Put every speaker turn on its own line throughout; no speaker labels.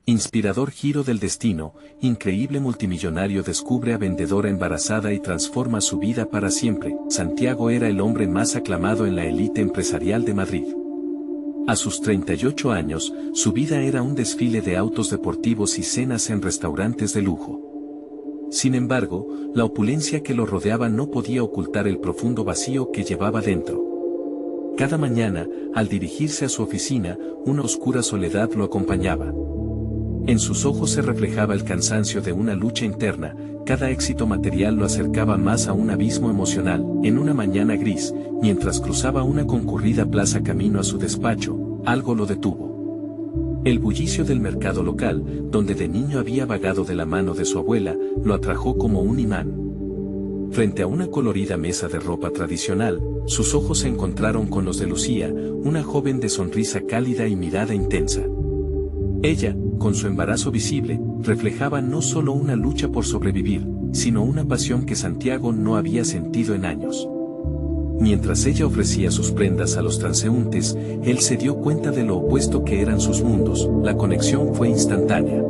Inspirador giro del destino, increíble multimillonario descubre a vendedora embarazada y transforma su vida para siempre. Santiago era el hombre más aclamado en la élite empresarial de Madrid. A sus 38 años, su vida era un desfile de autos deportivos y cenas en restaurantes de lujo. Sin embargo, la opulencia que lo rodeaba no podía ocultar el profundo vacío que llevaba dentro. Cada mañana, al dirigirse a su oficina, una oscura soledad lo acompañaba. En sus ojos se reflejaba el cansancio de una lucha interna, cada éxito material lo acercaba más a un abismo emocional. En una mañana gris, mientras cruzaba una concurrida plaza camino a su despacho, algo lo detuvo. El bullicio del mercado local, donde de niño había vagado de la mano de su abuela, lo atrajo como un imán. Frente a una colorida mesa de ropa tradicional, sus ojos se encontraron con los de Lucía, una joven de sonrisa cálida y mirada intensa. Ella, con su embarazo visible, reflejaba no solo una lucha por sobrevivir, sino una pasión que Santiago no había sentido en años. Mientras ella ofrecía sus prendas a los transeúntes, él se dio cuenta de lo opuesto que eran sus mundos. La conexión fue instantánea.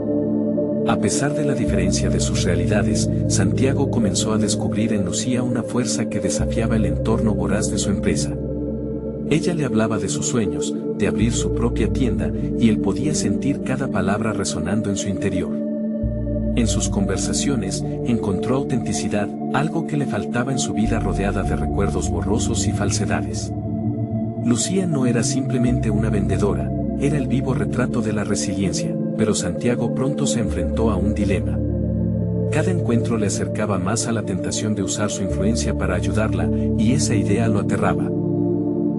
A pesar de la diferencia de sus realidades, Santiago comenzó a descubrir en Lucía una fuerza que desafiaba el entorno voraz de su empresa. Ella le hablaba de sus sueños, de abrir su propia tienda, y él podía sentir cada palabra resonando en su interior. En sus conversaciones, encontró autenticidad, algo que le faltaba en su vida rodeada de recuerdos borrosos y falsedades. Lucía no era simplemente una vendedora, era el vivo retrato de la resiliencia, pero Santiago pronto se enfrentó a un dilema. Cada encuentro le acercaba más a la tentación de usar su influencia para ayudarla, y esa idea lo aterraba.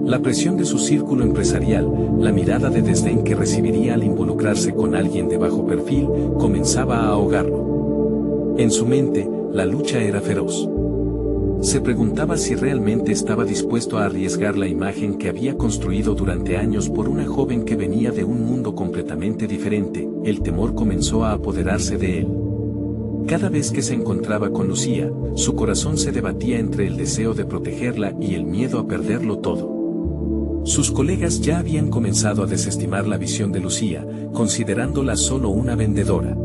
La presión de su círculo empresarial, la mirada de desdén que recibiría al involucrarse con alguien de bajo perfil, comenzaba a ahogarlo. En su mente, la lucha era feroz. Se preguntaba si realmente estaba dispuesto a arriesgar la imagen que había construido durante años por una joven que venía de un mundo completamente diferente. El temor comenzó a apoderarse de él. Cada vez que se encontraba con Lucía, su corazón se debatía entre el deseo de protegerla y el miedo a perderlo todo. Sus colegas ya habían comenzado a desestimar la visión de Lucía, considerándola solo una vendedora.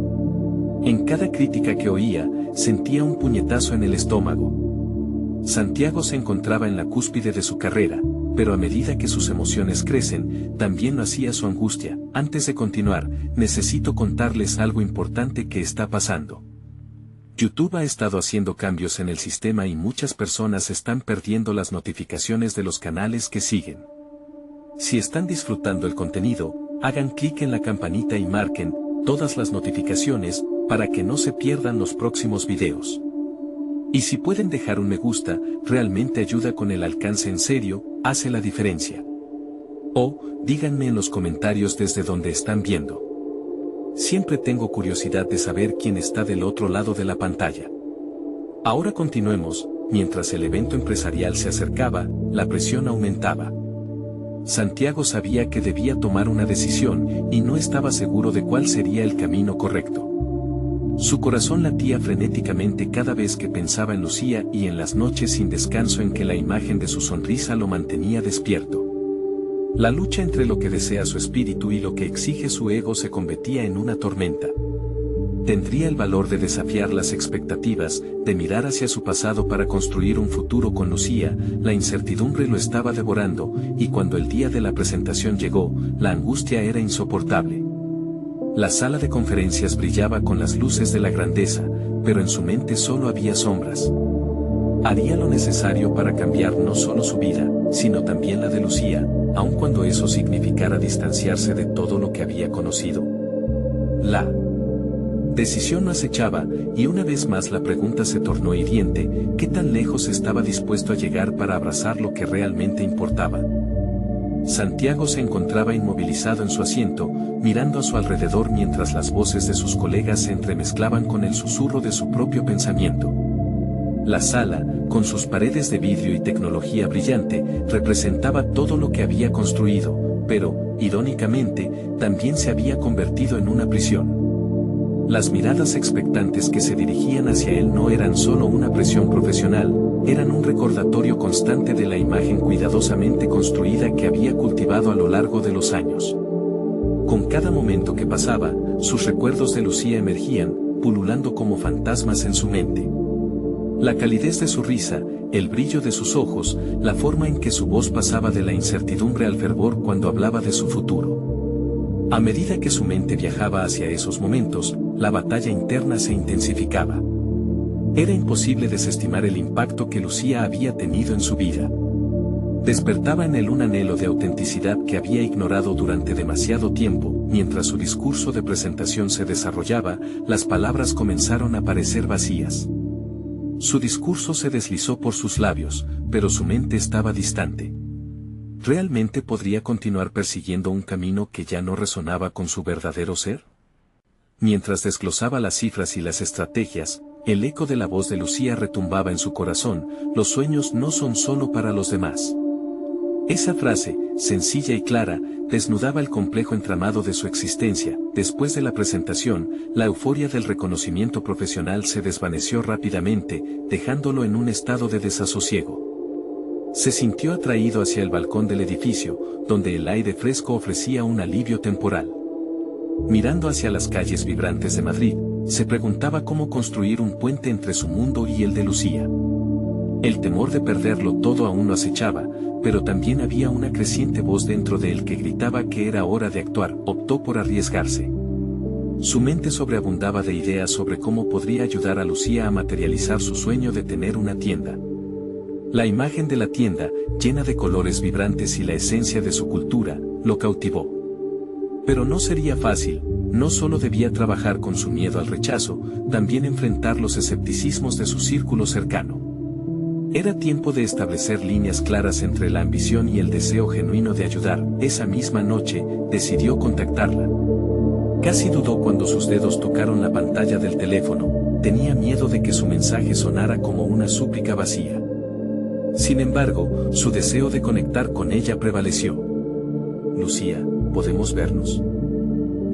En cada crítica que oía, sentía un puñetazo en el estómago. Santiago se encontraba en la cúspide de su carrera, pero a medida que sus emociones crecen, también lo hacía su angustia. Antes de continuar, necesito contarles algo importante que está pasando. YouTube ha estado haciendo cambios en el sistema y muchas personas están perdiendo las notificaciones de los canales que siguen. Si están disfrutando el contenido, hagan clic en la campanita y marquen todas las notificaciones para que no se pierdan los próximos videos. Y si pueden dejar un me gusta, realmente ayuda con el alcance, en serio, hace la diferencia. O, díganme en los comentarios desde donde están viendo. Siempre tengo curiosidad de saber quién está del otro lado de la pantalla. Ahora continuemos. Mientras el evento empresarial se acercaba, la presión aumentaba. Santiago sabía que debía tomar una decisión, y no estaba seguro de cuál sería el camino correcto. Su corazón latía frenéticamente cada vez que pensaba en Lucía y en las noches sin descanso en que la imagen de su sonrisa lo mantenía despierto. La lucha entre lo que desea su espíritu y lo que exige su ego se convertía en una tormenta. Tendría el valor de desafiar las expectativas, de mirar hacia su pasado para construir un futuro con Lucía. La incertidumbre lo estaba devorando, y cuando el día de la presentación llegó, la angustia era insoportable. La sala de conferencias brillaba con las luces de la grandeza, pero en su mente solo había sombras. Haría lo necesario para cambiar no solo su vida, sino también la de Lucía, aun cuando eso significara distanciarse de todo lo que había conocido. La decisión no acechaba, y una vez más la pregunta se tornó hiriente: ¿qué tan lejos estaba dispuesto a llegar para abrazar lo que realmente importaba? Santiago se encontraba inmovilizado en su asiento, mirando a su alrededor mientras las voces de sus colegas se entremezclaban con el susurro de su propio pensamiento. La sala, con sus paredes de vidrio y tecnología brillante, representaba todo lo que había construido, pero, irónicamente, también se había convertido en una prisión. Las miradas expectantes que se dirigían hacia él no eran solo una presión profesional, eran un recordatorio constante de la imagen cuidadosamente construida que había cultivado a lo largo de los años. Con cada momento que pasaba, sus recuerdos de Lucía emergían, pululando como fantasmas en su mente. La calidez de su risa, el brillo de sus ojos, la forma en que su voz pasaba de la incertidumbre al fervor cuando hablaba de su futuro. A medida que su mente viajaba hacia esos momentos, la batalla interna se intensificaba. Era imposible desestimar el impacto que Lucía había tenido en su vida. Despertaba en él un anhelo de autenticidad que había ignorado durante demasiado tiempo. Mientras su discurso de presentación se desarrollaba, las palabras comenzaron a parecer vacías. Su discurso se deslizó por sus labios, pero su mente estaba distante. ¿Realmente podría continuar persiguiendo un camino que ya no resonaba con su verdadero ser? Mientras desglosaba las cifras y las estrategias, el eco de la voz de Lucía retumbaba en su corazón: los sueños no son solo para los demás. Esa frase, sencilla y clara, desnudaba el complejo entramado de su existencia. Después de la presentación, la euforia del reconocimiento profesional se desvaneció rápidamente, dejándolo en un estado de desasosiego. Se sintió atraído hacia el balcón del edificio, donde el aire fresco ofrecía un alivio temporal. Mirando hacia las calles vibrantes de Madrid, se preguntaba cómo construir un puente entre su mundo y el de Lucía. El temor de perderlo todo aún lo acechaba, pero también había una creciente voz dentro de él que gritaba que era hora de actuar. Optó por arriesgarse. Su mente sobreabundaba de ideas sobre cómo podría ayudar a Lucía a materializar su sueño de tener una tienda. La imagen de la tienda, llena de colores vibrantes y la esencia de su cultura, lo cautivó. Pero no sería fácil. No solo debía trabajar con su miedo al rechazo, también enfrentar los escepticismos de su círculo cercano. Era tiempo de establecer líneas claras entre la ambición y el deseo genuino de ayudar. Esa misma noche, decidió contactarla. Casi dudó cuando sus dedos tocaron la pantalla del teléfono. Tenía miedo de que su mensaje sonara como una súplica vacía. Sin embargo, su deseo de conectar con ella prevaleció. Lucía, ¿podemos vernos?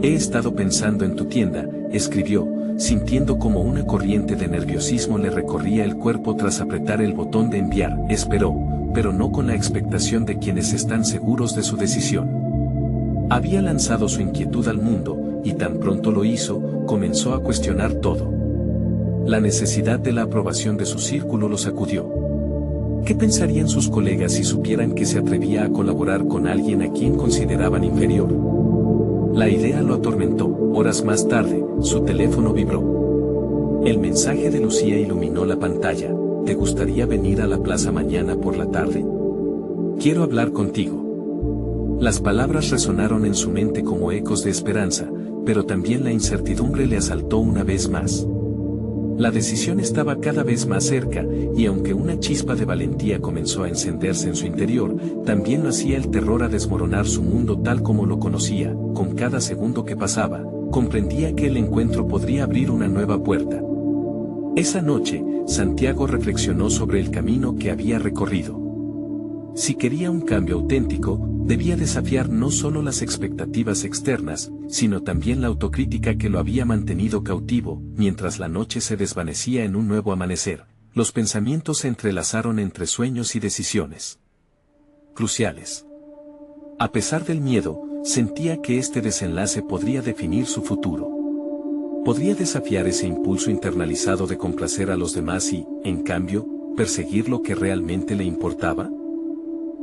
He estado pensando en tu tienda, escribió, sintiendo como una corriente de nerviosismo le recorría el cuerpo tras apretar el botón de enviar. Esperó, pero no con la expectación de quienes están seguros de su decisión. Había lanzado su inquietud al mundo, y tan pronto lo hizo, comenzó a cuestionar todo. La necesidad de la aprobación de su círculo lo sacudió. ¿Qué pensarían sus colegas si supieran que se atrevía a colaborar con alguien a quien consideraban inferior? La idea lo atormentó. Horas más tarde, su teléfono vibró. El mensaje de Lucía iluminó la pantalla. ¿Te gustaría venir a la plaza mañana por la tarde? Quiero hablar contigo. Las palabras resonaron en su mente como ecos de esperanza, pero también la incertidumbre le asaltó una vez más. La decisión estaba cada vez más cerca, y aunque una chispa de valentía comenzó a encenderse en su interior, también lo hacía el terror a desmoronar su mundo tal como lo conocía. Con cada segundo que pasaba, comprendía que el encuentro podría abrir una nueva puerta. Esa noche, Santiago reflexionó sobre el camino que había recorrido. Si quería un cambio auténtico, debía desafiar no solo las expectativas externas, sino también la autocrítica que lo había mantenido cautivo. Mientras la noche se desvanecía en un nuevo amanecer, los pensamientos se entrelazaron entre sueños y decisiones cruciales. A pesar del miedo, sentía que este desenlace podría definir su futuro. Podría desafiar ese impulso internalizado de complacer a los demás y, en cambio, perseguir lo que realmente le importaba.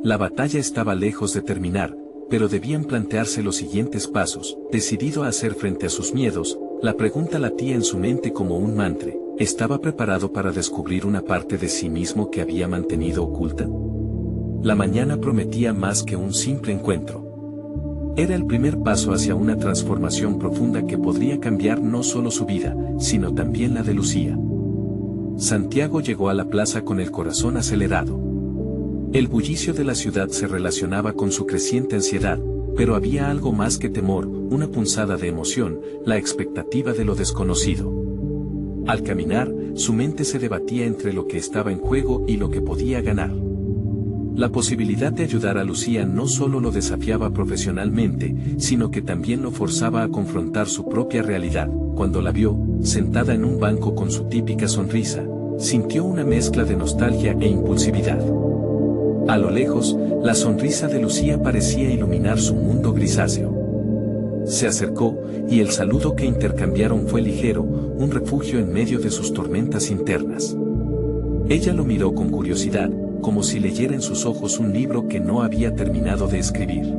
La batalla estaba lejos de terminar, pero debían plantearse los siguientes pasos. Decidido a hacer frente a sus miedos, la pregunta latía en su mente como un mantra. ¿Estaba preparado para descubrir una parte de sí mismo que había mantenido oculta? La mañana prometía más que un simple encuentro. Era el primer paso hacia una transformación profunda que podría cambiar no solo su vida, sino también la de Lucía. Santiago llegó a la plaza con el corazón acelerado. El bullicio de la ciudad se relacionaba con su creciente ansiedad, pero había algo más que temor, una punzada de emoción, la expectativa de lo desconocido. Al caminar, su mente se debatía entre lo que estaba en juego y lo que podía ganar. La posibilidad de ayudar a Lucía no solo lo desafiaba profesionalmente, sino que también lo forzaba a confrontar su propia realidad. Cuando la vio, sentada en un banco con su típica sonrisa, sintió una mezcla de nostalgia e impulsividad. A lo lejos, la sonrisa de Lucía parecía iluminar su mundo grisáceo. Se acercó, y el saludo que intercambiaron fue ligero, un refugio en medio de sus tormentas internas. Ella lo miró con curiosidad, como si leyera en sus ojos un libro que no había terminado de escribir.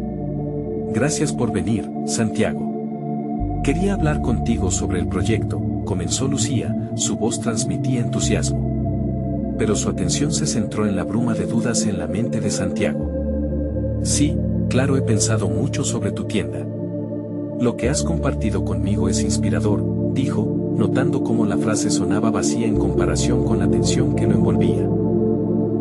Gracias por venir, Santiago. Quería hablar contigo sobre el proyecto, comenzó Lucía, su voz transmitía entusiasmo. Pero su atención se centró en la bruma de dudas en la mente de Santiago. Sí, claro, he pensado mucho sobre tu tienda. Lo que has compartido conmigo es inspirador, dijo, notando cómo la frase sonaba vacía en comparación con la tensión que lo envolvía.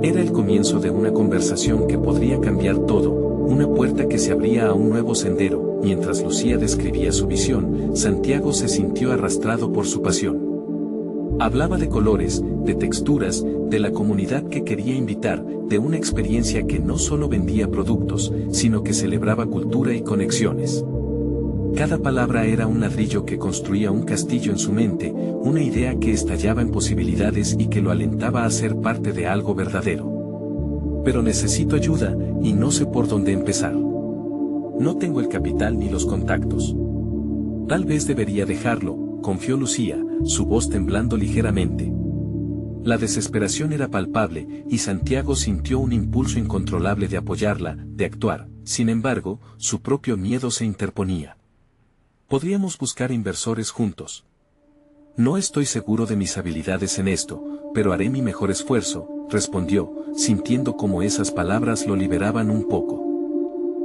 Era el comienzo de una conversación que podría cambiar todo, una puerta que se abría a un nuevo sendero. Mientras Lucía describía su visión, Santiago se sintió arrastrado por su pasión. Hablaba de colores, de texturas, de la comunidad que quería invitar, de una experiencia que no solo vendía productos, sino que celebraba cultura y conexiones. Cada palabra era un ladrillo que construía un castillo en su mente, una idea que estallaba en posibilidades y que lo alentaba a ser parte de algo verdadero. Pero necesito ayuda, y no sé por dónde empezar. No tengo el capital ni los contactos. Tal vez debería dejarlo, confió Lucía, su voz temblando ligeramente. La desesperación era palpable, y Santiago sintió un impulso incontrolable de apoyarla, de actuar. Sin embargo, su propio miedo se interponía. Podríamos buscar inversores juntos. No estoy seguro de mis habilidades en esto, pero haré mi mejor esfuerzo, respondió, sintiendo cómo esas palabras lo liberaban un poco.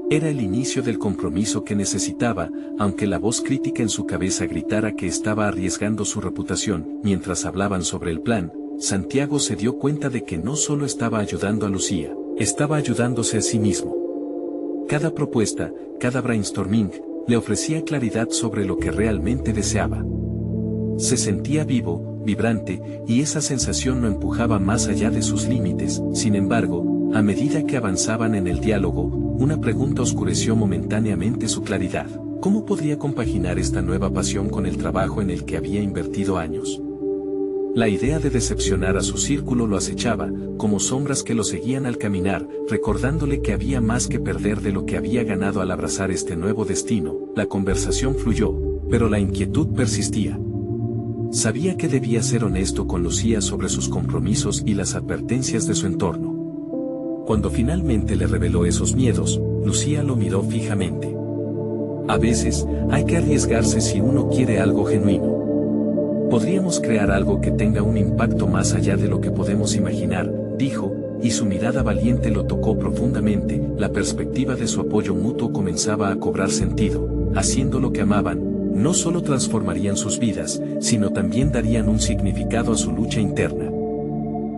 Era el inicio del compromiso que necesitaba, aunque la voz crítica en su cabeza gritara que estaba arriesgando su reputación. Mientras hablaban sobre el plan, Santiago se dio cuenta de que no solo estaba ayudando a Lucía, estaba ayudándose a sí mismo. Cada propuesta, cada brainstorming, le ofrecía claridad sobre lo que realmente deseaba. Se sentía vivo, vibrante, y esa sensación lo empujaba más allá de sus límites. Sin embargo, a medida que avanzaban en el diálogo, una pregunta oscureció momentáneamente su claridad. ¿Cómo podría compaginar esta nueva pasión con el trabajo en el que había invertido años? La idea de decepcionar a su círculo lo acechaba, como sombras que lo seguían al caminar, recordándole que había más que perder de lo que había ganado al abrazar este nuevo destino. La conversación fluyó, pero la inquietud persistía. Sabía que debía ser honesto con Lucía sobre sus compromisos y las advertencias de su entorno. Cuando finalmente le reveló esos miedos, Lucía lo miró fijamente. A veces, hay que arriesgarse si uno quiere algo genuino. Podríamos crear algo que tenga un impacto más allá de lo que podemos imaginar, dijo, y su mirada valiente lo tocó profundamente. La perspectiva de su apoyo mutuo comenzaba a cobrar sentido. Haciendo lo que amaban, no solo transformarían sus vidas, sino también darían un significado a su lucha interna.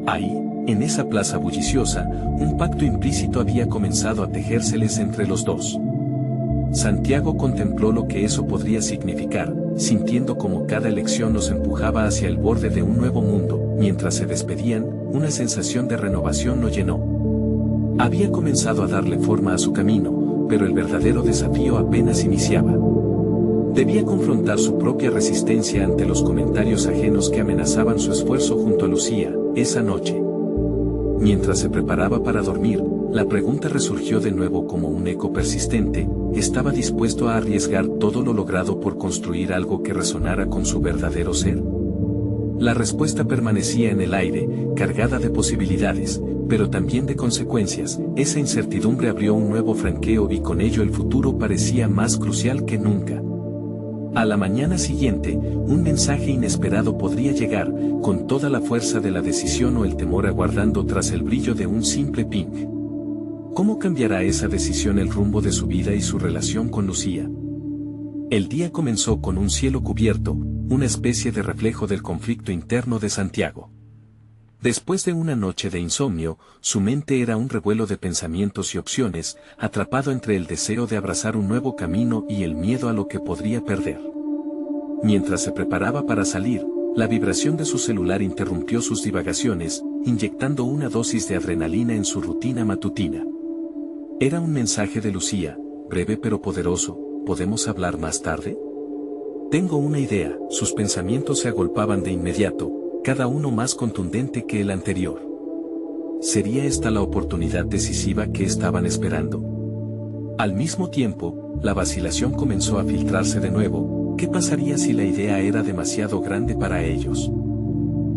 Ahí, en esa plaza bulliciosa, un pacto implícito había comenzado a tejérseles entre los dos. Santiago contempló lo que eso podría significar, sintiendo como cada elección los empujaba hacia el borde de un nuevo mundo. Mientras se despedían, una sensación de renovación lo llenó. Había comenzado a darle forma a su camino, pero el verdadero desafío apenas iniciaba. Debía confrontar su propia resistencia ante los comentarios ajenos que amenazaban su esfuerzo junto a Lucía. Esa noche, mientras se preparaba para dormir, la pregunta resurgió de nuevo como un eco persistente. ¿Estaba dispuesto a arriesgar todo lo logrado por construir algo que resonara con su verdadero ser? La respuesta permanecía en el aire, cargada de posibilidades, pero también de consecuencias. Esa incertidumbre abrió un nuevo franqueo y con ello el futuro parecía más crucial que nunca. A la mañana siguiente, un mensaje inesperado podría llegar, con toda la fuerza de la decisión o el temor aguardando tras el brillo de un simple ping. ¿Cómo cambiará esa decisión el rumbo de su vida y su relación con Lucía? El día comenzó con un cielo cubierto, una especie de reflejo del conflicto interno de Santiago. Después de una noche de insomnio, su mente era un revuelo de pensamientos y opciones, atrapado entre el deseo de abrazar un nuevo camino y el miedo a lo que podría perder. Mientras se preparaba para salir, la vibración de su celular interrumpió sus divagaciones, inyectando una dosis de adrenalina en su rutina matutina. Era un mensaje de Lucía, breve pero poderoso. ¿Podemos hablar más tarde? Tengo una idea. Sus pensamientos se agolpaban de inmediato, cada uno más contundente que el anterior. ¿Sería esta la oportunidad decisiva que estaban esperando? Al mismo tiempo, la vacilación comenzó a filtrarse de nuevo. ¿Qué pasaría si la idea era demasiado grande para ellos?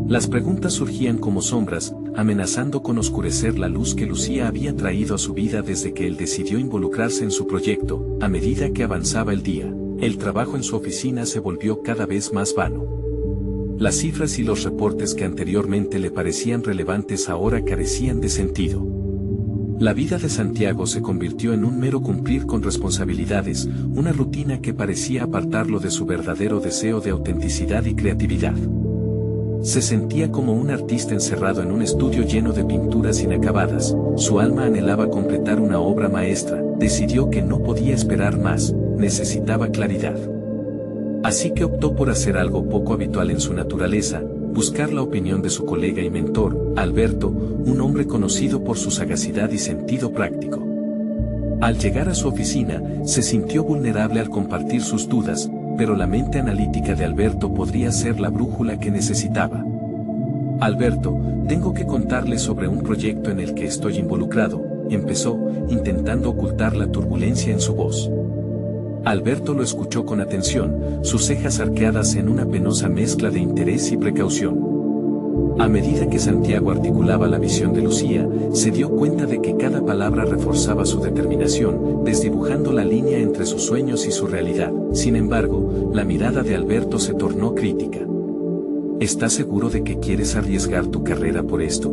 Las preguntas surgían como sombras, amenazando con oscurecer la luz que Lucía había traído a su vida desde que él decidió involucrarse en su proyecto. A medida que avanzaba el día, el trabajo en su oficina se volvió cada vez más vano. Las cifras y los reportes que anteriormente le parecían relevantes ahora carecían de sentido. La vida de Santiago se convirtió en un mero cumplir con responsabilidades, una rutina que parecía apartarlo de su verdadero deseo de autenticidad y creatividad. Se sentía como un artista encerrado en un estudio lleno de pinturas inacabadas. Su alma anhelaba completar una obra maestra. Decidió que no podía esperar más, necesitaba claridad. Así que optó por hacer algo poco habitual en su naturaleza, buscar la opinión de su colega y mentor, Alberto, un hombre conocido por su sagacidad y sentido práctico. Al llegar a su oficina, se sintió vulnerable al compartir sus dudas, pero la mente analítica de Alberto podría ser la brújula que necesitaba. Alberto, tengo que contarle sobre un proyecto en el que estoy involucrado, empezó, intentando ocultar la turbulencia en su voz. Alberto lo escuchó con atención, sus cejas arqueadas en una penosa mezcla de interés y precaución. A medida que Santiago articulaba la visión de Lucía, se dio cuenta de que cada palabra reforzaba su determinación, desdibujando la línea entre sus sueños y su realidad. Sin embargo, la mirada de Alberto se tornó crítica. ¿Estás seguro de que quieres arriesgar tu carrera por esto?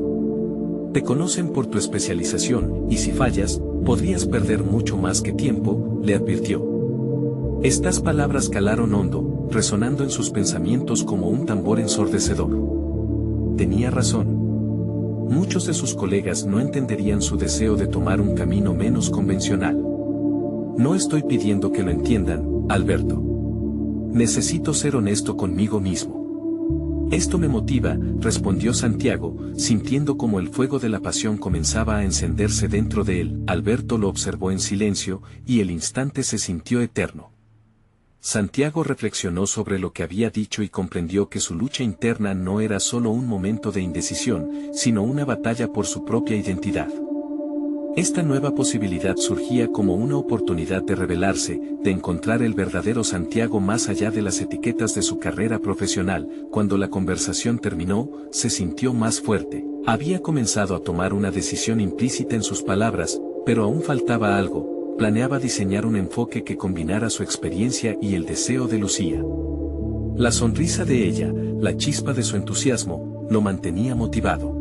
Te conocen por tu especialización, y si fallas, podrías perder mucho más que tiempo, le advirtió. Estas palabras calaron hondo, resonando en sus pensamientos como un tambor ensordecedor. Tenía razón. Muchos de sus colegas no entenderían su deseo de tomar un camino menos convencional. No estoy pidiendo que lo entiendan, Alberto. Necesito ser honesto conmigo mismo. Esto me motiva, respondió Santiago, sintiendo como el fuego de la pasión comenzaba a encenderse dentro de él. Alberto lo observó en silencio, y el instante se sintió eterno. Santiago reflexionó sobre lo que había dicho y comprendió que su lucha interna no era solo un momento de indecisión, sino una batalla por su propia identidad. Esta nueva posibilidad surgía como una oportunidad de revelarse, de encontrar el verdadero Santiago más allá de las etiquetas de su carrera profesional. Cuando la conversación terminó, se sintió más fuerte. Había comenzado a tomar una decisión implícita en sus palabras, pero aún faltaba algo. Planeaba diseñar un enfoque que combinara su experiencia y el deseo de Lucía. La sonrisa de ella, la chispa de su entusiasmo, lo mantenía motivado.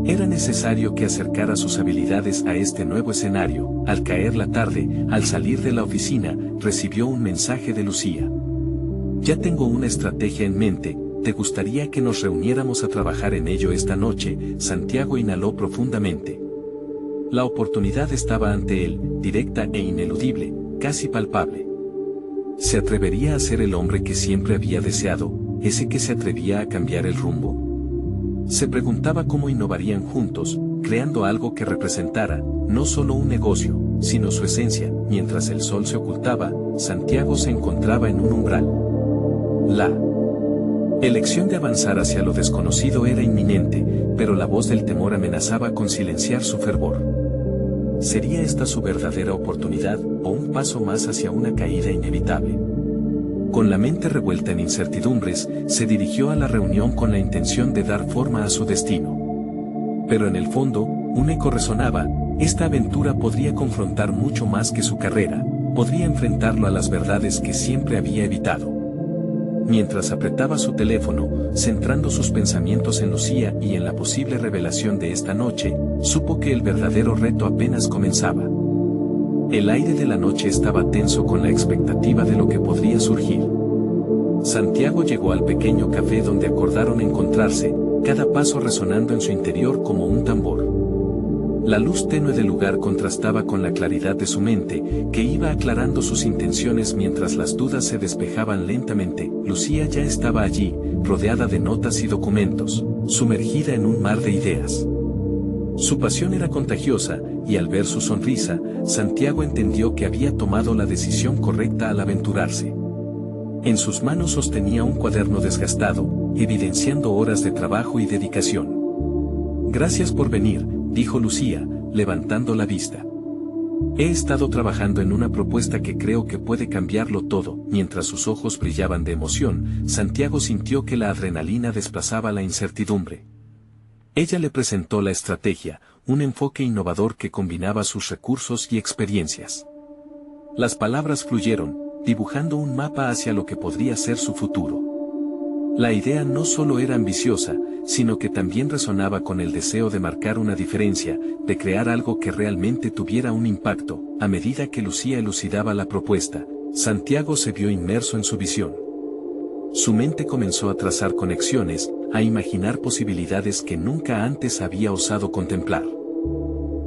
Era necesario que acercara sus habilidades a este nuevo escenario. Al caer la tarde, al salir de la oficina, recibió un mensaje de Lucía. Ya tengo una estrategia en mente, ¿te gustaría que nos reuniéramos a trabajar en ello esta noche? Santiago inhaló profundamente. La oportunidad estaba ante él, directa e ineludible, casi palpable. ¿Se atrevería a ser el hombre que siempre había deseado, ese que se atrevía a cambiar el rumbo? Se preguntaba cómo innovarían juntos, creando algo que representara, no solo un negocio, sino su esencia. Mientras el sol se ocultaba, Santiago se encontraba en un umbral. La elección de avanzar hacia lo desconocido era inminente, pero la voz del temor amenazaba con silenciar su fervor. ¿Sería esta su verdadera oportunidad, o un paso más hacia una caída inevitable? Con la mente revuelta en incertidumbres, se dirigió a la reunión con la intención de dar forma a su destino. Pero en el fondo, un eco resonaba: esta aventura podría confrontar mucho más que su carrera, podría enfrentarlo a las verdades que siempre había evitado. Mientras apretaba su teléfono, centrando sus pensamientos en Lucía y en la posible revelación de esta noche, supo que el verdadero reto apenas comenzaba. El aire de la noche estaba tenso con la expectativa de lo que podría surgir. Santiago llegó al pequeño café donde acordaron encontrarse, cada paso resonando en su interior como un tambor. La luz tenue del lugar contrastaba con la claridad de su mente, que iba aclarando sus intenciones mientras las dudas se despejaban lentamente. Lucía ya estaba allí, rodeada de notas y documentos, sumergida en un mar de ideas. Su pasión era contagiosa, y al ver su sonrisa, Santiago entendió que había tomado la decisión correcta al aventurarse. En sus manos sostenía un cuaderno desgastado, evidenciando horas de trabajo y dedicación. Gracias por venir, dijo Lucía, levantando la vista. He estado trabajando en una propuesta que creo que puede cambiarlo todo. Mientras sus ojos brillaban de emoción, Santiago sintió que la adrenalina desplazaba la incertidumbre. Ella le presentó la estrategia, un enfoque innovador que combinaba sus recursos y experiencias. Las palabras fluyeron, dibujando un mapa hacia lo que podría ser su futuro. La idea no solo era ambiciosa, sino que también resonaba con el deseo de marcar una diferencia, de crear algo que realmente tuviera un impacto. A medida que Lucía elucidaba la propuesta, Santiago se vio inmerso en su visión. Su mente comenzó a trazar conexiones, a imaginar posibilidades que nunca antes había osado contemplar.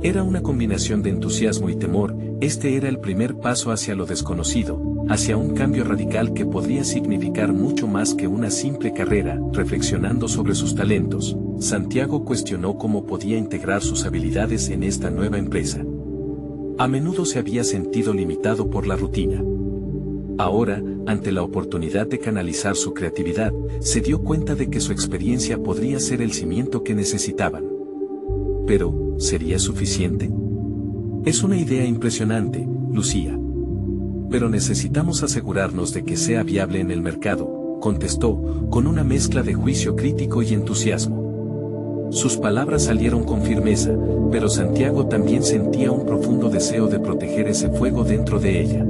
Era una combinación de entusiasmo y temor. Este era el primer paso hacia lo desconocido, hacia un cambio radical que podría significar mucho más que una simple carrera. Reflexionando sobre sus talentos, Santiago cuestionó cómo podía integrar sus habilidades en esta nueva empresa. A menudo se había sentido limitado por la rutina. Ahora, ante la oportunidad de canalizar su creatividad, se dio cuenta de que su experiencia podría ser el cimiento que necesitaban. Pero, ¿sería suficiente? Es una idea impresionante, Lucía. Pero necesitamos asegurarnos de que sea viable en el mercado, contestó, con una mezcla de juicio crítico y entusiasmo. Sus palabras salieron con firmeza, pero Santiago también sentía un profundo deseo de proteger ese fuego dentro de ella.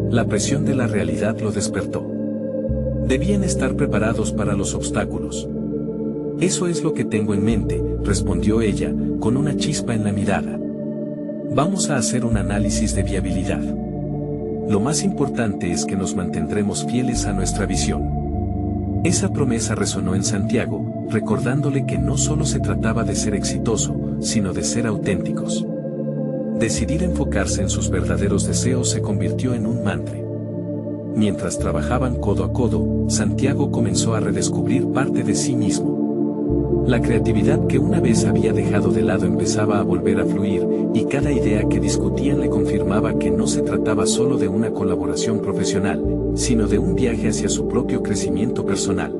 La presión de la realidad lo despertó. Debían estar preparados para los obstáculos. Eso es lo que tengo en mente, respondió ella, con una chispa en la mirada. Vamos a hacer un análisis de viabilidad. Lo más importante es que nos mantendremos fieles a nuestra visión. Esa promesa resonó en Santiago, recordándole que no solo se trataba de ser exitoso, sino de ser auténticos. Decidir enfocarse en sus verdaderos deseos se convirtió en un mantra. Mientras trabajaban codo a codo, Santiago comenzó a redescubrir parte de sí mismo. La creatividad que una vez había dejado de lado empezaba a volver a fluir, y cada idea que discutían le confirmaba que no se trataba solo de una colaboración profesional, sino de un viaje hacia su propio crecimiento personal.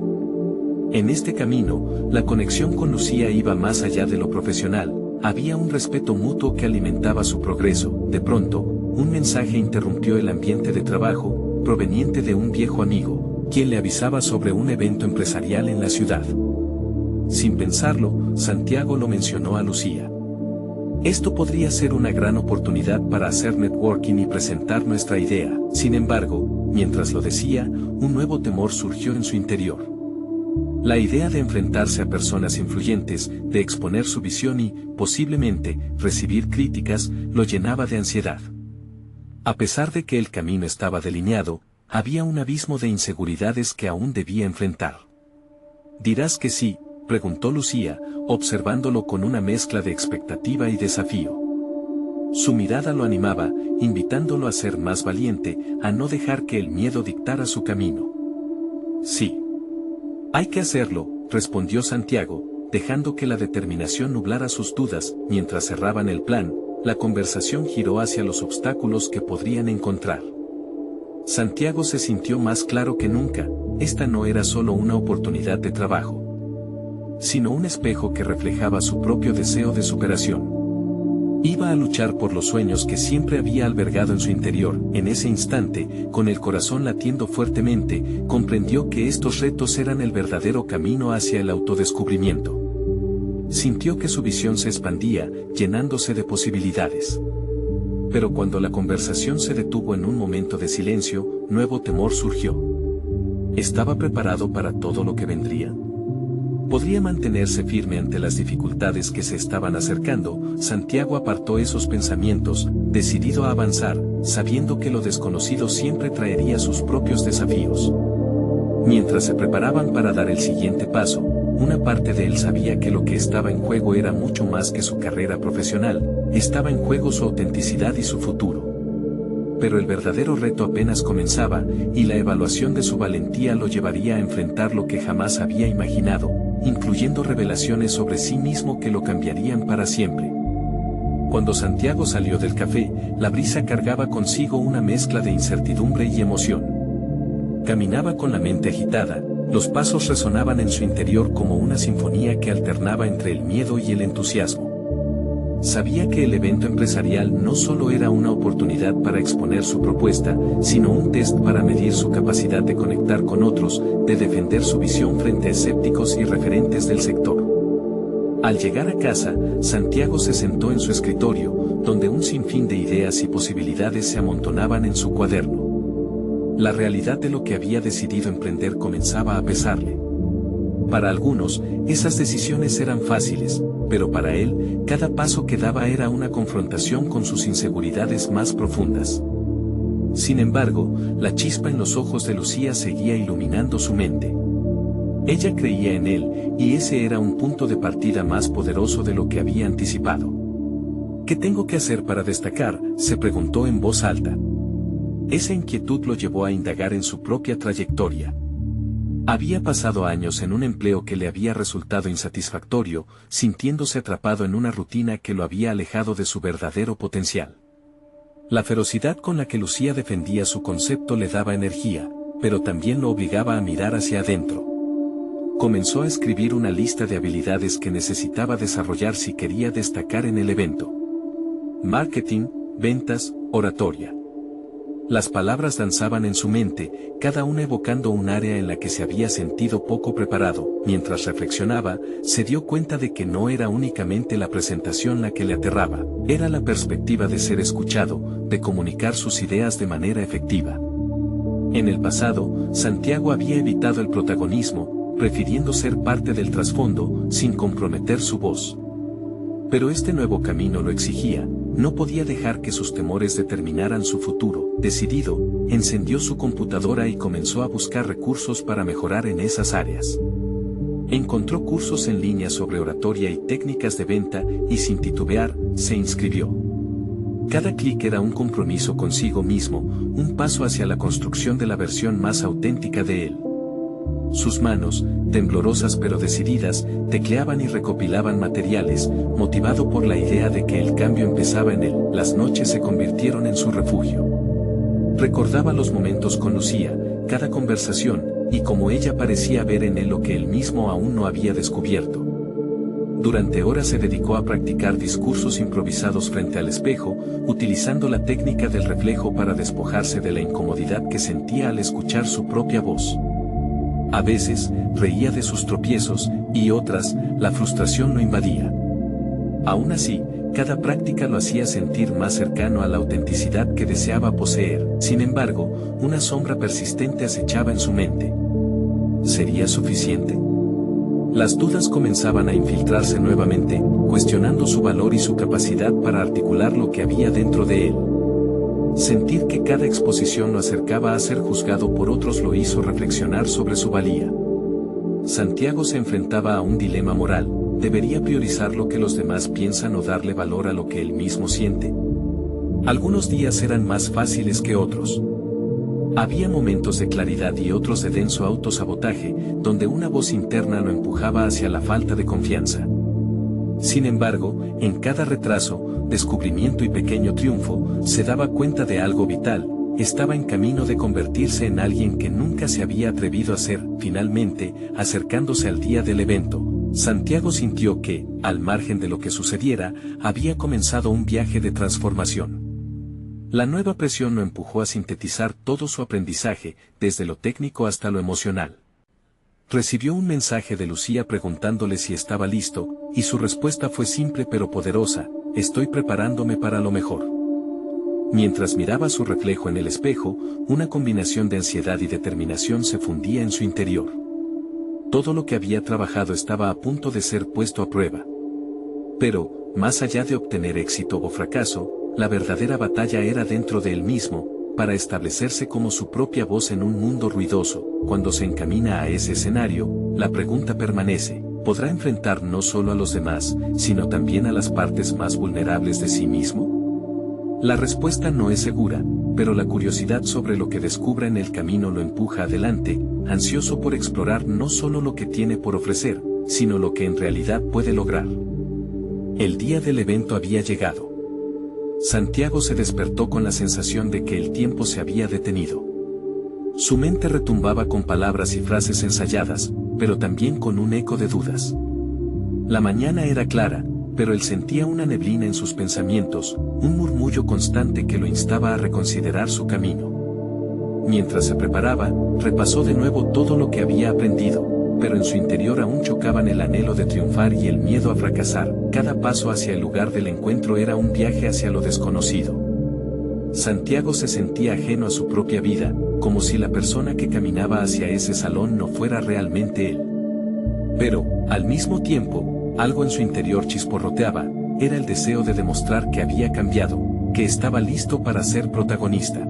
En este camino, la conexión con Lucía iba más allá de lo profesional, había un respeto mutuo que alimentaba su progreso. De pronto, un mensaje interrumpió el ambiente de trabajo, proveniente de un viejo amigo, quien le avisaba sobre un evento empresarial en la ciudad. Sin pensarlo, Santiago lo mencionó a Lucía. Esto podría ser una gran oportunidad para hacer networking y presentar nuestra idea. Sin embargo, mientras lo decía, un nuevo temor surgió en su interior. La idea de enfrentarse a personas influyentes, de exponer su visión y, posiblemente, recibir críticas, lo llenaba de ansiedad. A pesar de que el camino estaba delineado, había un abismo de inseguridades que aún debía enfrentar. ¿Dirás que sí?, preguntó Lucía, observándolo con una mezcla de expectativa y desafío. Su mirada lo animaba, invitándolo a ser más valiente, a no dejar que el miedo dictara su camino. Sí. Hay que hacerlo, respondió Santiago, dejando que la determinación nublara sus dudas. Mientras cerraban el plan, la conversación giró hacia los obstáculos que podrían encontrar. Santiago se sintió más claro que nunca, esta no era solo una oportunidad de trabajo, sino un espejo que reflejaba su propio deseo de superación. Iba a luchar por los sueños que siempre había albergado en su interior. En ese instante, con el corazón latiendo fuertemente, comprendió que estos retos eran el verdadero camino hacia el autodescubrimiento. Sintió que su visión se expandía, llenándose de posibilidades. Pero cuando la conversación se detuvo en un momento de silencio, nuevo temor surgió. ¿Estaba preparado para todo lo que vendría? ¿Podría mantenerse firme ante las dificultades que se estaban acercando? Santiago apartó esos pensamientos, decidido a avanzar, sabiendo que lo desconocido siempre traería sus propios desafíos. Mientras se preparaban para dar el siguiente paso, una parte de él sabía que lo que estaba en juego era mucho más que su carrera profesional, estaba en juego su autenticidad y su futuro. Pero el verdadero reto apenas comenzaba, y la evaluación de su valentía lo llevaría a enfrentar lo que jamás había imaginado, incluyendo revelaciones sobre sí mismo que lo cambiarían para siempre. Cuando Santiago salió del café, la brisa cargaba consigo una mezcla de incertidumbre y emoción. Caminaba con la mente agitada, los pasos resonaban en su interior como una sinfonía que alternaba entre el miedo y el entusiasmo. Sabía que el evento empresarial no solo era una oportunidad para exponer su propuesta, sino un test para medir su capacidad de conectar con otros, de defender su visión frente a escépticos y referentes del sector. Al llegar a casa, Santiago se sentó en su escritorio, donde un sinfín de ideas y posibilidades se amontonaban en su cuaderno. La realidad de lo que había decidido emprender comenzaba a pesarle. Para algunos, esas decisiones eran fáciles, pero para él, cada paso que daba era una confrontación con sus inseguridades más profundas. Sin embargo, la chispa en los ojos de Lucía seguía iluminando su mente. Ella creía en él, y ese era un punto de partida más poderoso de lo que había anticipado. ¿Qué tengo que hacer para destacar?, se preguntó en voz alta. Esa inquietud lo llevó a indagar en su propia trayectoria. Había pasado años en un empleo que le había resultado insatisfactorio, sintiéndose atrapado en una rutina que lo había alejado de su verdadero potencial. La ferocidad con la que Lucía defendía su concepto le daba energía, pero también lo obligaba a mirar hacia adentro. Comenzó a escribir una lista de habilidades que necesitaba desarrollar si quería destacar en el evento. Marketing, ventas, oratoria. Las palabras danzaban en su mente, cada una evocando un área en la que se había sentido poco preparado. Mientras reflexionaba, se dio cuenta de que no era únicamente la presentación la que le aterraba, era la perspectiva de ser escuchado, de comunicar sus ideas de manera efectiva. En el pasado, Santiago había evitado el protagonismo, prefiriendo ser parte del trasfondo, sin comprometer su voz. Pero este nuevo camino lo exigía. No podía dejar que sus temores determinaran su futuro. Decidido, encendió su computadora y comenzó a buscar recursos para mejorar en esas áreas. Encontró cursos en línea sobre oratoria y técnicas de venta, y sin titubear, se inscribió. Cada clic era un compromiso consigo mismo, un paso hacia la construcción de la versión más auténtica de él. Sus manos, temblorosas pero decididas, tecleaban y recopilaban materiales, motivado por la idea de que el cambio empezaba en él. Las noches se convirtieron en su refugio. Recordaba los momentos con Lucía, cada conversación, y cómo ella parecía ver en él lo que él mismo aún no había descubierto. Durante horas se dedicó a practicar discursos improvisados frente al espejo, utilizando la técnica del reflejo para despojarse de la incomodidad que sentía al escuchar su propia voz. A veces, reía de sus tropiezos, y otras, la frustración lo invadía. Aún así, cada práctica lo hacía sentir más cercano a la autenticidad que deseaba poseer. Sin embargo, una sombra persistente acechaba en su mente. ¿Sería suficiente? Las dudas comenzaban a infiltrarse nuevamente, cuestionando su valor y su capacidad para articular lo que había dentro de él. Sentir que cada exposición lo acercaba a ser juzgado por otros lo hizo reflexionar sobre su valía. Santiago se enfrentaba a un dilema moral: ¿debería priorizar lo que los demás piensan o darle valor a lo que él mismo siente? Algunos días eran más fáciles que otros. Había momentos de claridad y otros de denso autosabotaje, donde una voz interna lo empujaba hacia la falta de confianza. Sin embargo, en cada retraso, descubrimiento y pequeño triunfo, se daba cuenta de algo vital: estaba en camino de convertirse en alguien que nunca se había atrevido a ser. Finalmente, acercándose al día del evento, Santiago sintió que, al margen de lo que sucediera, había comenzado un viaje de transformación. La nueva presión lo empujó a sintetizar todo su aprendizaje, desde lo técnico hasta lo emocional. Recibió un mensaje de Lucía preguntándole si estaba listo, y su respuesta fue simple pero poderosa: estoy preparándome para lo mejor. Mientras miraba su reflejo en el espejo, una combinación de ansiedad y determinación se fundía en su interior. Todo lo que había trabajado estaba a punto de ser puesto a prueba. Pero, más allá de obtener éxito o fracaso, la verdadera batalla era dentro de él mismo, para establecerse como su propia voz en un mundo ruidoso. Cuando se encamina a ese escenario, la pregunta permanece: ¿podrá enfrentar no solo a los demás, sino también a las partes más vulnerables de sí mismo? La respuesta no es segura, pero la curiosidad sobre lo que descubra en el camino lo empuja adelante, ansioso por explorar no solo lo que tiene por ofrecer, sino lo que en realidad puede lograr. El día del evento había llegado. Santiago se despertó con la sensación de que el tiempo se había detenido. Su mente retumbaba con palabras y frases ensayadas, pero también con un eco de dudas. La mañana era clara, pero él sentía una neblina en sus pensamientos, un murmullo constante que lo instaba a reconsiderar su camino. Mientras se preparaba, repasó de nuevo todo lo que había aprendido, pero en su interior aún chocaban el anhelo de triunfar y el miedo a fracasar. Cada paso hacia el lugar del encuentro era un viaje hacia lo desconocido. Santiago se sentía ajeno a su propia vida, como si la persona que caminaba hacia ese salón no fuera realmente él. Pero, al mismo tiempo, algo en su interior chisporroteaba, era el deseo de demostrar que había cambiado, que estaba listo para ser protagonista.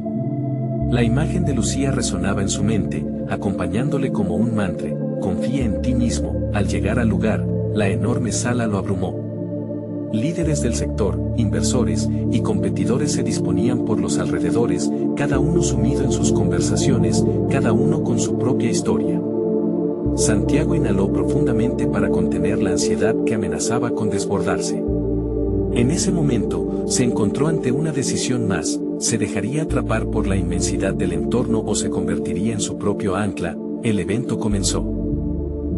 La imagen de Lucía resonaba en su mente, acompañándole como un mantra: confía en ti mismo. Al llegar al lugar, la enorme sala lo abrumó. Líderes del sector, inversores y competidores se disponían por los alrededores, cada uno sumido en sus conversaciones, cada uno con su propia historia. Santiago inhaló profundamente para contener la ansiedad que amenazaba con desbordarse. En ese momento, se encontró ante una decisión más: ¿se dejaría atrapar por la inmensidad del entorno o se convertiría en su propio ancla? El evento comenzó.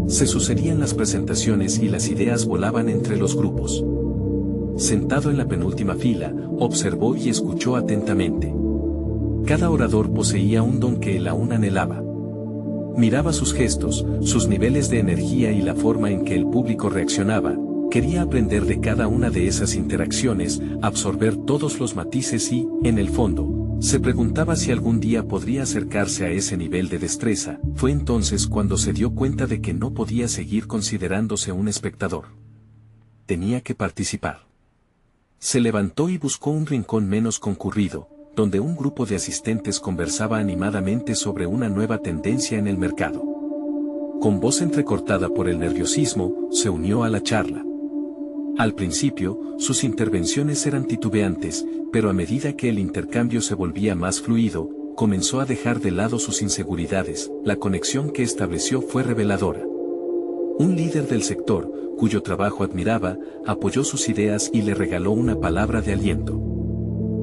Se sucedían las presentaciones y las ideas volaban entre los grupos. Sentado en la penúltima fila, observó y escuchó atentamente. Cada orador poseía un don que él aún anhelaba. Miraba sus gestos, sus niveles de energía y la forma en que el público reaccionaba. Quería aprender de cada una de esas interacciones, absorber todos los matices y, en el fondo, se preguntaba si algún día podría acercarse a ese nivel de destreza. Fue entonces cuando se dio cuenta de que no podía seguir considerándose un espectador. Tenía que participar. Se levantó y buscó un rincón menos concurrido, donde un grupo de asistentes conversaba animadamente sobre una nueva tendencia en el mercado. Con voz entrecortada por el nerviosismo, se unió a la charla. Al principio, sus intervenciones eran titubeantes, pero a medida que el intercambio se volvía más fluido, comenzó a dejar de lado sus inseguridades. La conexión que estableció fue reveladora. Un líder del sector, cuyo trabajo admiraba, apoyó sus ideas y le regaló una palabra de aliento.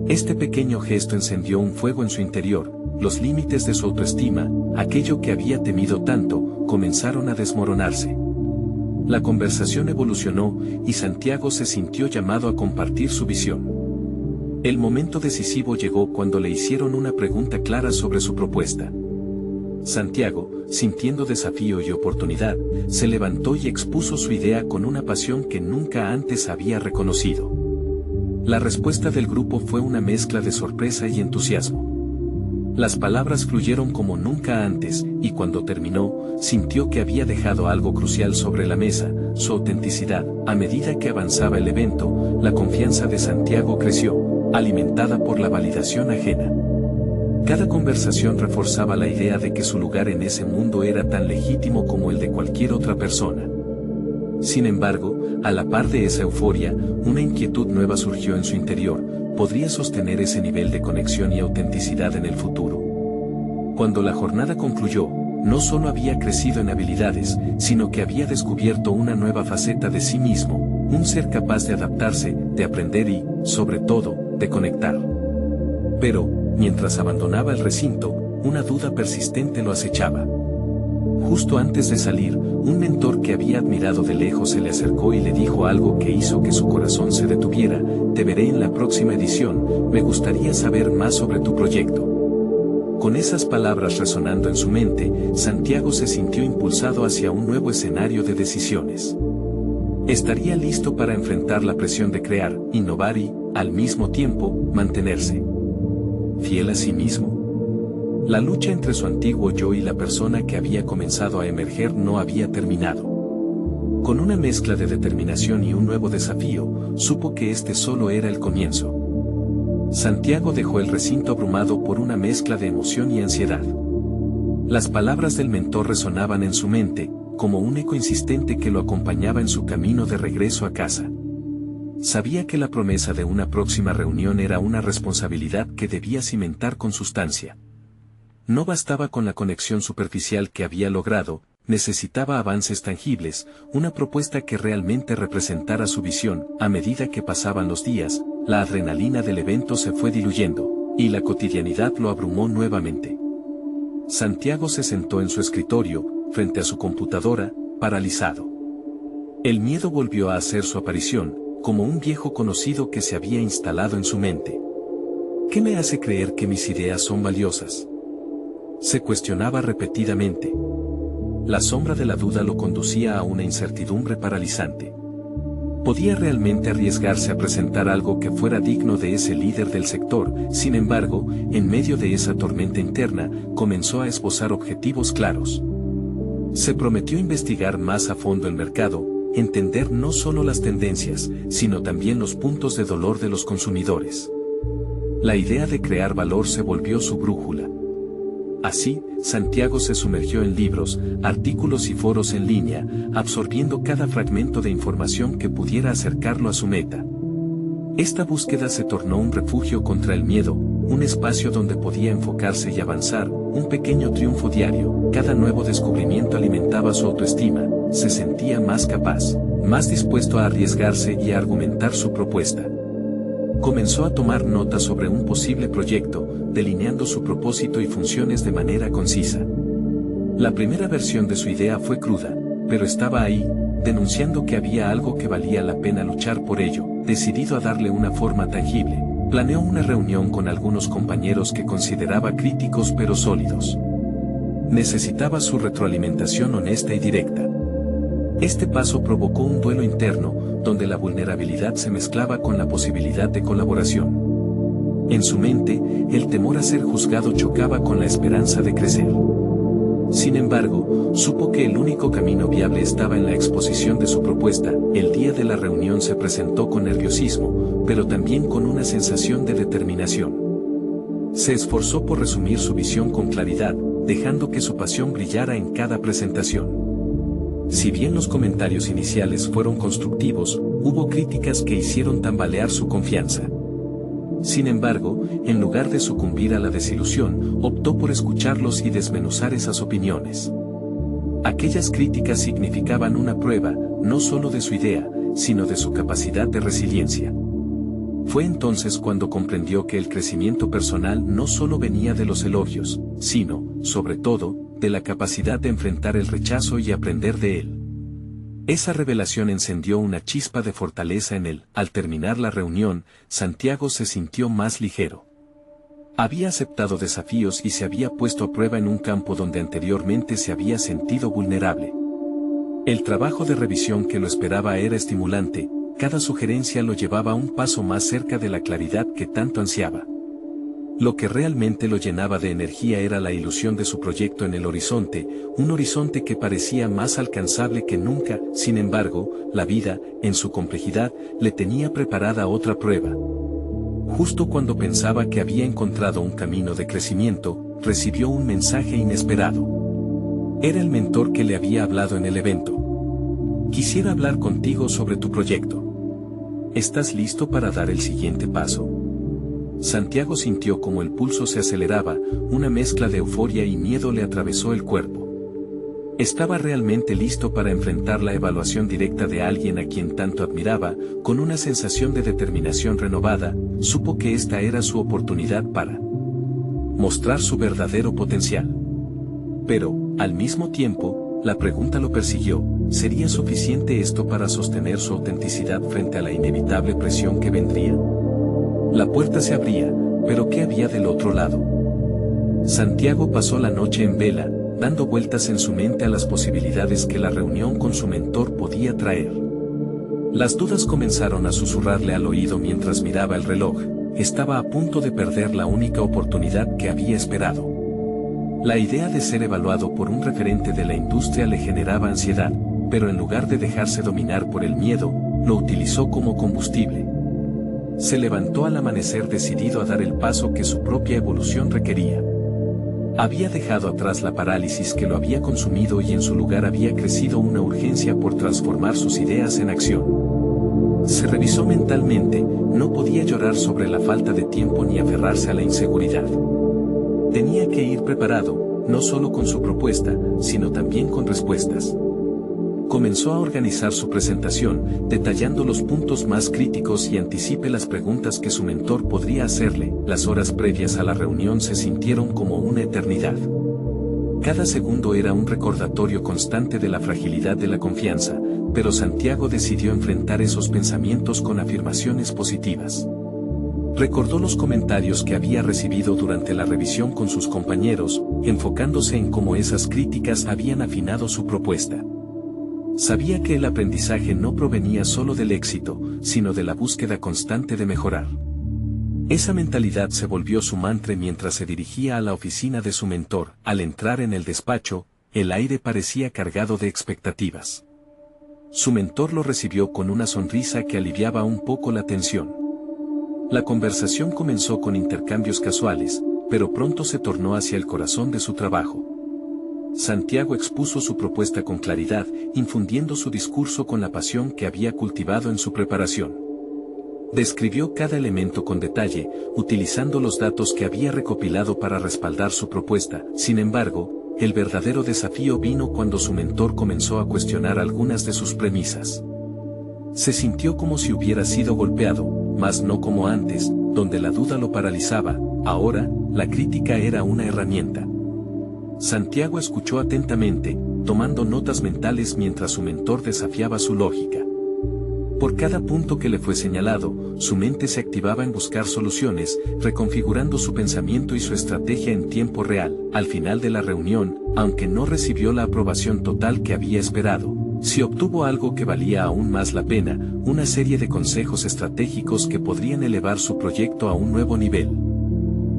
Este pequeño gesto encendió un fuego en su interior. Los límites de su autoestima, aquello que había temido tanto, comenzaron a desmoronarse. La conversación evolucionó, y Santiago se sintió llamado a compartir su visión. El momento decisivo llegó cuando le hicieron una pregunta clara sobre su propuesta. Santiago, sintiendo desafío y oportunidad, se levantó y expuso su idea con una pasión que nunca antes había reconocido. La respuesta del grupo fue una mezcla de sorpresa y entusiasmo. Las palabras fluyeron como nunca antes, y cuando terminó, sintió que había dejado algo crucial sobre la mesa: su autenticidad. A medida que avanzaba el evento, la confianza de Santiago creció, alimentada por la validación ajena. Cada conversación reforzaba la idea de que su lugar en ese mundo era tan legítimo como el de cualquier otra persona. Sin embargo, a la par de esa euforia, una inquietud nueva surgió en su interior: ¿podría sostener ese nivel de conexión y autenticidad en el futuro? Cuando la jornada concluyó, no solo había crecido en habilidades, sino que había descubierto una nueva faceta de sí mismo, un ser capaz de adaptarse, de aprender y, sobre todo, de conectar. Pero, mientras abandonaba el recinto, una duda persistente lo acechaba. Justo antes de salir, un mentor que había admirado de lejos se le acercó y le dijo algo que hizo que su corazón se detuviera: te veré en la próxima edición, me gustaría saber más sobre tu proyecto. Con esas palabras resonando en su mente, Santiago se sintió impulsado hacia un nuevo escenario de decisiones. Estaría listo para enfrentar la presión de crear, innovar y, al mismo tiempo, mantenerse fiel a sí mismo. La lucha entre su antiguo yo y la persona que había comenzado a emerger no había terminado. Con una mezcla de determinación y un nuevo desafío, supo que este solo era el comienzo. Santiago dejó el recinto abrumado por una mezcla de emoción y ansiedad. Las palabras del mentor resonaban en su mente, como un eco insistente que lo acompañaba en su camino de regreso a casa. Sabía que la promesa de una próxima reunión era una responsabilidad que debía cimentar con sustancia. No bastaba con la conexión superficial que había logrado, necesitaba avances tangibles, una propuesta que realmente representara su visión. A medida que pasaban los días, la adrenalina del evento se fue diluyendo, y la cotidianidad lo abrumó nuevamente. Santiago se sentó en su escritorio, frente a su computadora, paralizado. El miedo volvió a hacer su aparición, como un viejo conocido que se había instalado en su mente. ¿Qué me hace creer que mis ideas son valiosas?, se cuestionaba repetidamente. La sombra de la duda lo conducía a una incertidumbre paralizante. ¿Podía realmente arriesgarse a presentar algo que fuera digno de ese líder del sector? Sin embargo, en medio de esa tormenta interna, comenzó a esbozar objetivos claros. Se prometió investigar más a fondo el mercado, entender no solo las tendencias, sino también los puntos de dolor de los consumidores. La idea de crear valor se volvió su brújula. Así, Santiago se sumergió en libros, artículos y foros en línea, absorbiendo cada fragmento de información que pudiera acercarlo a su meta. Esta búsqueda se tornó un refugio contra el miedo, un espacio donde podía enfocarse y avanzar, un pequeño triunfo diario. Cada nuevo descubrimiento alimentaba su autoestima, se sentía más capaz, más dispuesto a arriesgarse y a argumentar su propuesta. Comenzó a tomar notas sobre un posible proyecto, delineando su propósito y funciones de manera concisa. La primera versión de su idea fue cruda, pero estaba ahí, denunciando que había algo que valía la pena luchar por ello. Decidido a darle una forma tangible, planeó una reunión con algunos compañeros que consideraba críticos pero sólidos. Necesitaba su retroalimentación honesta y directa. Este paso provocó un duelo interno, donde la vulnerabilidad se mezclaba con la posibilidad de colaboración. En su mente, el temor a ser juzgado chocaba con la esperanza de crecer. Sin embargo, supo que el único camino viable estaba en la exposición de su propuesta. El día de la reunión se presentó con nerviosismo, pero también con una sensación de determinación. Se esforzó por resumir su visión con claridad, dejando que su pasión brillara en cada presentación. Si bien los comentarios iniciales fueron constructivos, hubo críticas que hicieron tambalear su confianza. Sin embargo, en lugar de sucumbir a la desilusión, optó por escucharlos y desmenuzar esas opiniones. Aquellas críticas significaban una prueba, no solo de su idea, sino de su capacidad de resiliencia. Fue entonces cuando comprendió que el crecimiento personal no solo venía de los elogios, sino, sobre todo, de la capacidad de enfrentar el rechazo y aprender de él. Esa revelación encendió una chispa de fortaleza en él. Al terminar la reunión, Santiago se sintió más ligero. Había aceptado desafíos y se había puesto a prueba en un campo donde anteriormente se había sentido vulnerable. El trabajo de revisión que lo esperaba era estimulante, cada sugerencia lo llevaba un paso más cerca de la claridad que tanto ansiaba. Lo que realmente lo llenaba de energía era la ilusión de su proyecto en el horizonte, un horizonte que parecía más alcanzable que nunca. Sin embargo, la vida, en su complejidad, le tenía preparada otra prueba. Justo cuando pensaba que había encontrado un camino de crecimiento, recibió un mensaje inesperado. Era el mentor que le había hablado en el evento. Quisiera hablar contigo sobre tu proyecto. ¿Estás listo para dar el siguiente paso? Santiago sintió como el pulso se aceleraba, una mezcla de euforia y miedo le atravesó el cuerpo. Estaba realmente listo para enfrentar la evaluación directa de alguien a quien tanto admiraba. Con una sensación de determinación renovada, supo que esta era su oportunidad para mostrar su verdadero potencial. Pero, al mismo tiempo, la pregunta lo persiguió: ¿sería suficiente esto para sostener su autenticidad frente a la inevitable presión que vendría? La puerta se abría, pero ¿qué había del otro lado? Santiago pasó la noche en vela, dando vueltas en su mente a las posibilidades que la reunión con su mentor podía traer. Las dudas comenzaron a susurrarle al oído mientras miraba el reloj. Estaba a punto de perder la única oportunidad que había esperado. La idea de ser evaluado por un referente de la industria le generaba ansiedad, pero en lugar de dejarse dominar por el miedo, lo utilizó como combustible. Se levantó al amanecer decidido a dar el paso que su propia evolución requería. Había dejado atrás la parálisis que lo había consumido y en su lugar había crecido una urgencia por transformar sus ideas en acción. Se revisó mentalmente, no podía llorar sobre la falta de tiempo ni aferrarse a la inseguridad. Tenía que ir preparado, no solo con su propuesta, sino también con respuestas. Comenzó a organizar su presentación, detallando los puntos más críticos y anticipé las preguntas que su mentor podría hacerle. Las horas previas a la reunión se sintieron como una eternidad. Cada segundo era un recordatorio constante de la fragilidad de la confianza, pero Santiago decidió enfrentar esos pensamientos con afirmaciones positivas. Recordó los comentarios que había recibido durante la revisión con sus compañeros, enfocándose en cómo esas críticas habían afinado su propuesta. Sabía que el aprendizaje no provenía solo del éxito, sino de la búsqueda constante de mejorar. Esa mentalidad se volvió su mantra mientras se dirigía a la oficina de su mentor. Al entrar en el despacho, el aire parecía cargado de expectativas. Su mentor lo recibió con una sonrisa que aliviaba un poco la tensión. La conversación comenzó con intercambios casuales, pero pronto se tornó hacia el corazón de su trabajo. Santiago expuso su propuesta con claridad, infundiendo su discurso con la pasión que había cultivado en su preparación. Describió cada elemento con detalle, utilizando los datos que había recopilado para respaldar su propuesta. Sin embargo, el verdadero desafío vino cuando su mentor comenzó a cuestionar algunas de sus premisas. Se sintió como si hubiera sido golpeado, mas no como antes, donde la duda lo paralizaba. Ahora, la crítica era una herramienta. Santiago escuchó atentamente, tomando notas mentales mientras su mentor desafiaba su lógica. Por cada punto que le fue señalado, su mente se activaba en buscar soluciones, reconfigurando su pensamiento y su estrategia en tiempo real. Al final de la reunión, aunque no recibió la aprobación total que había esperado, sí obtuvo algo que valía aún más la pena, una serie de consejos estratégicos que podrían elevar su proyecto a un nuevo nivel.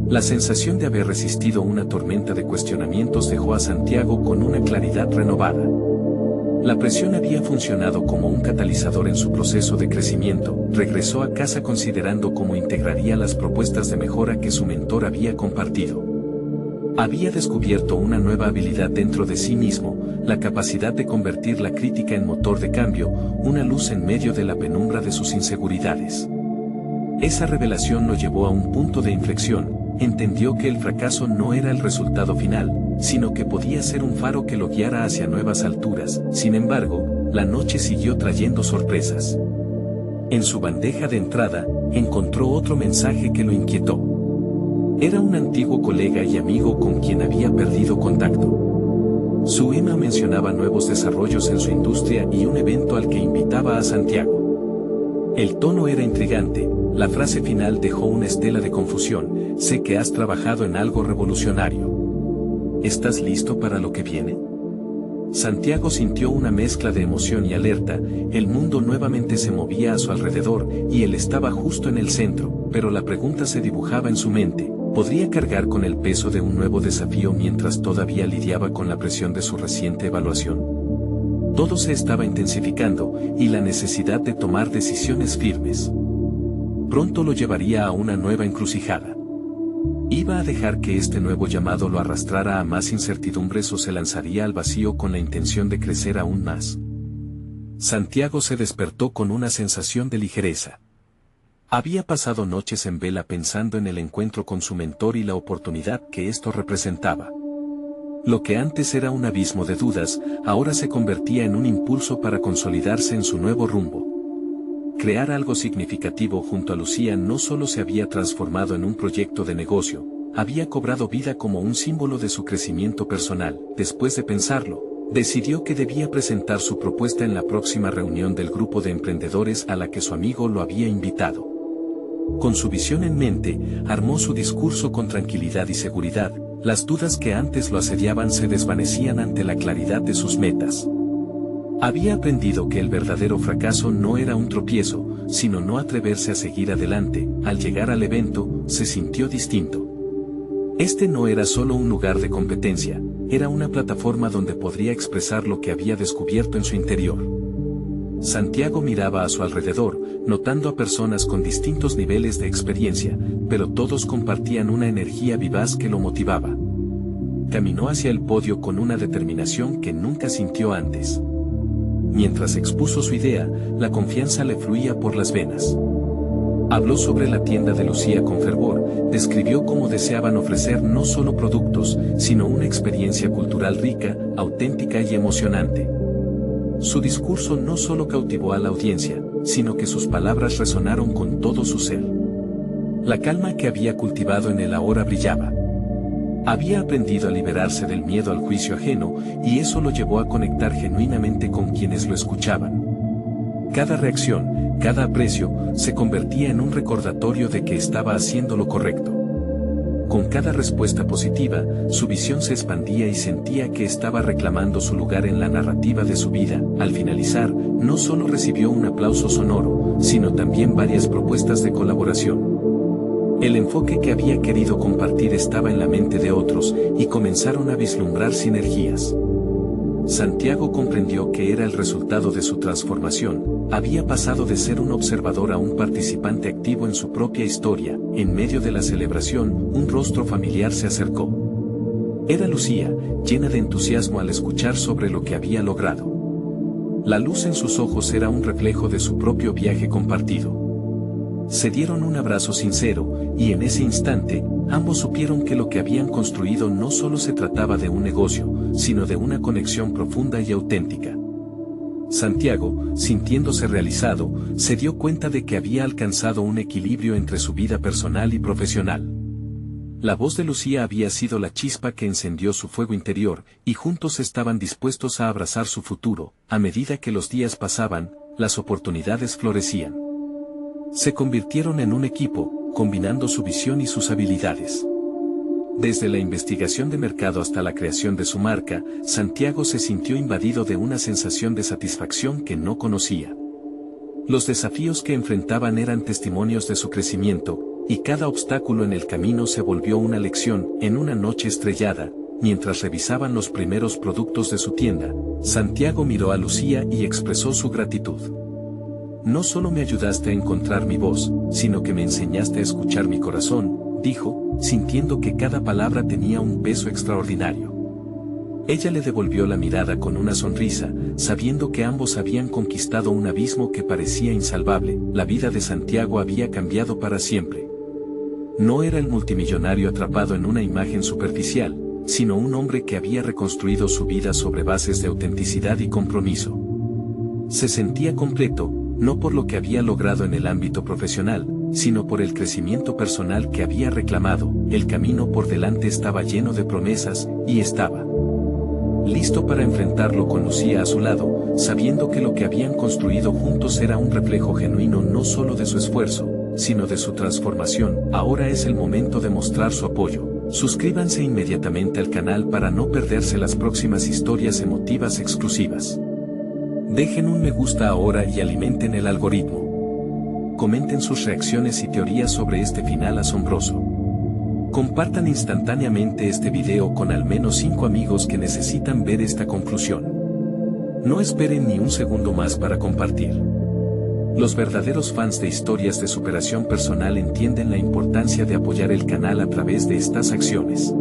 La sensación de haber resistido una tormenta de cuestionamientos dejó a Santiago con una claridad renovada. La presión había funcionado como un catalizador en su proceso de crecimiento. Regresó a casa considerando cómo integraría las propuestas de mejora que su mentor había compartido. Había descubierto una nueva habilidad dentro de sí mismo, la capacidad de convertir la crítica en motor de cambio, una luz en medio de la penumbra de sus inseguridades. Esa revelación lo llevó a un punto de inflexión. Entendió que el fracaso no era el resultado final, sino que podía ser un faro que lo guiara hacia nuevas alturas. Sin embargo, la noche siguió trayendo sorpresas. En su bandeja de entrada, encontró otro mensaje que lo inquietó. Era un antiguo colega y amigo con quien había perdido contacto. Su email mencionaba nuevos desarrollos en su industria y un evento al que invitaba a Santiago. El tono era intrigante. La frase final dejó una estela de confusión. Sé que has trabajado en algo revolucionario. ¿Estás listo para lo que viene? Santiago sintió una mezcla de emoción y alerta. El mundo nuevamente se movía a su alrededor, y él estaba justo en el centro, pero la pregunta se dibujaba en su mente. ¿Podría cargar con el peso de un nuevo desafío mientras todavía lidiaba con la presión de su reciente evaluación? Todo se estaba intensificando, y la necesidad de tomar decisiones firmes pronto lo llevaría a una nueva encrucijada. ¿Iba a dejar que este nuevo llamado lo arrastrara a más incertidumbres o se lanzaría al vacío con la intención de crecer aún más? Santiago se despertó con una sensación de ligereza. Había pasado noches en vela pensando en el encuentro con su mentor y la oportunidad que esto representaba. Lo que antes era un abismo de dudas, ahora se convertía en un impulso para consolidarse en su nuevo rumbo. Crear algo significativo junto a Lucía no solo se había transformado en un proyecto de negocio, había cobrado vida como un símbolo de su crecimiento personal. Después de pensarlo, decidió que debía presentar su propuesta en la próxima reunión del grupo de emprendedores a la que su amigo lo había invitado. Con su visión en mente, armó su discurso con tranquilidad y seguridad. Las dudas que antes lo asediaban se desvanecían ante la claridad de sus metas. Había aprendido que el verdadero fracaso no era un tropiezo, sino no atreverse a seguir adelante. Al llegar al evento, se sintió distinto. Este no era solo un lugar de competencia, era una plataforma donde podría expresar lo que había descubierto en su interior. Santiago miraba a su alrededor, notando a personas con distintos niveles de experiencia, pero todos compartían una energía vivaz que lo motivaba. Caminó hacia el podio con una determinación que nunca sintió antes. Mientras expuso su idea, la confianza le fluía por las venas. Habló sobre la tienda de Lucía con fervor, describió cómo deseaban ofrecer no solo productos, sino una experiencia cultural rica, auténtica y emocionante. Su discurso no solo cautivó a la audiencia, sino que sus palabras resonaron con todo su ser. La calma que había cultivado en él ahora brillaba. Había aprendido a liberarse del miedo al juicio ajeno, y eso lo llevó a conectar genuinamente con quienes lo escuchaban. Cada reacción, cada aprecio, se convertía en un recordatorio de que estaba haciendo lo correcto. Con cada respuesta positiva, su visión se expandía y sentía que estaba reclamando su lugar en la narrativa de su vida. Al finalizar, no solo recibió un aplauso sonoro, sino también varias propuestas de colaboración. El enfoque que había querido compartir estaba en la mente de otros, y comenzaron a vislumbrar sinergias. Santiago comprendió que era el resultado de su transformación. Había pasado de ser un observador a un participante activo en su propia historia. En medio de la celebración, un rostro familiar se acercó. Era Lucía, llena de entusiasmo al escuchar sobre lo que había logrado. La luz en sus ojos era un reflejo de su propio viaje compartido. Se dieron un abrazo sincero, y en ese instante, ambos supieron que lo que habían construido no solo se trataba de un negocio, sino de una conexión profunda y auténtica. Santiago, sintiéndose realizado, se dio cuenta de que había alcanzado un equilibrio entre su vida personal y profesional. La voz de Lucía había sido la chispa que encendió su fuego interior, y juntos estaban dispuestos a abrazar su futuro. A medida que los días pasaban, las oportunidades florecían. Se convirtieron en un equipo, combinando su visión y sus habilidades. Desde la investigación de mercado hasta la creación de su marca, Santiago se sintió invadido de una sensación de satisfacción que no conocía. Los desafíos que enfrentaban eran testimonios de su crecimiento, y cada obstáculo en el camino se volvió una lección. En una noche estrellada, mientras revisaban los primeros productos de su tienda, Santiago miró a Lucía y expresó su gratitud. No solo me ayudaste a encontrar mi voz, sino que me enseñaste a escuchar mi corazón, dijo, sintiendo que cada palabra tenía un peso extraordinario. Ella le devolvió la mirada con una sonrisa, sabiendo que ambos habían conquistado un abismo que parecía insalvable. La vida de Santiago había cambiado para siempre. No era el multimillonario atrapado en una imagen superficial, sino un hombre que había reconstruido su vida sobre bases de autenticidad y compromiso. Se sentía completo, no por lo que había logrado en el ámbito profesional, sino por el crecimiento personal que había reclamado. El camino por delante estaba lleno de promesas, y estaba listo para enfrentarlo con Lucía a su lado, sabiendo que lo que habían construido juntos era un reflejo genuino no solo de su esfuerzo, sino de su transformación. Ahora es el momento de mostrar su apoyo. Suscríbanse inmediatamente al canal para no perderse las próximas historias emotivas exclusivas. Dejen un me gusta ahora y alimenten el algoritmo. Comenten sus reacciones y teorías sobre este final asombroso. Compartan instantáneamente este video con al menos 5 amigos que necesitan ver esta conclusión. No esperen ni un segundo más para compartir. Los verdaderos fans de historias de superación personal entienden la importancia de apoyar el canal a través de estas acciones.